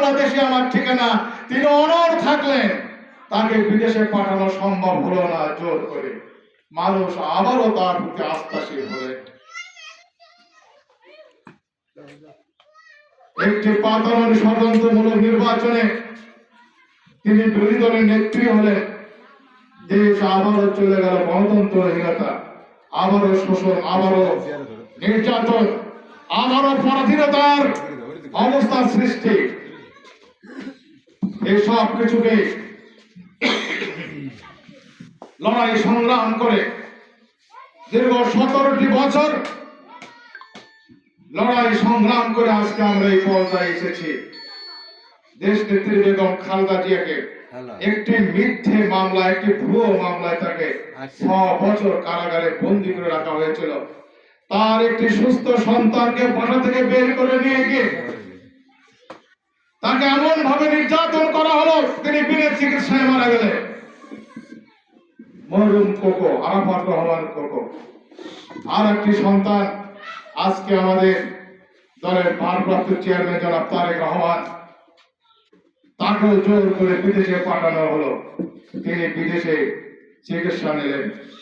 বাংলাদেশে আমার ঠিকানা। তিনি অনড় থাকলেন, তাকে বিদেশে পাঠানো সম্ভব হলো না জোর করে। মানুষ আবারও তার প্রতি আস্থাশীল হলেন। একটি পাতানো ষড়যন্ত্রমূলক নির্বাচনে তিনি বিরোধী দলের নেত্রী হলেন। দেশ আবারও চলে গেল গণতন্ত্রহীনতা, আবারও শোষণ, আবারও নির্যাতন, আবারও পরাধীনতার অবস্থা সৃষ্টি। এই সব কিছুকে লড়াই সংগ্রাম করে দীর্ঘ 17টি বছর লড়াই সংগ্রাম করে আজকে আমরা এই পর্যায়ে এসেছি। দেশ নেত্রী বেগম খালেদা জিয়াকে একটি মিথ্যে মামলা, একটি ভুয়ো মামলায় তাকে 6 বছর কারাগারে বন্দী করে রাখা হয়েছিল। তার একটি সুস্থ সন্তানকে বাসা থেকে বের করে নিয়ে গিয়ে তাকে এমন ভাবে নির্যাতন করা হলো, তিনি বিনা চিকিৎসায় মারা গেলেন। মরহুম কোকো, আরাফাত রহমান কোকো। আর একটি সন্তান আজকে আমাদের দলের ভারপ্রাপ্ত চেয়ারম্যান জনাব তারেক রহমান, তাকেও জোর করে বিদেশে পাঠানো হলো। তিনি বিদেশে চিকিৎসা নিলেন।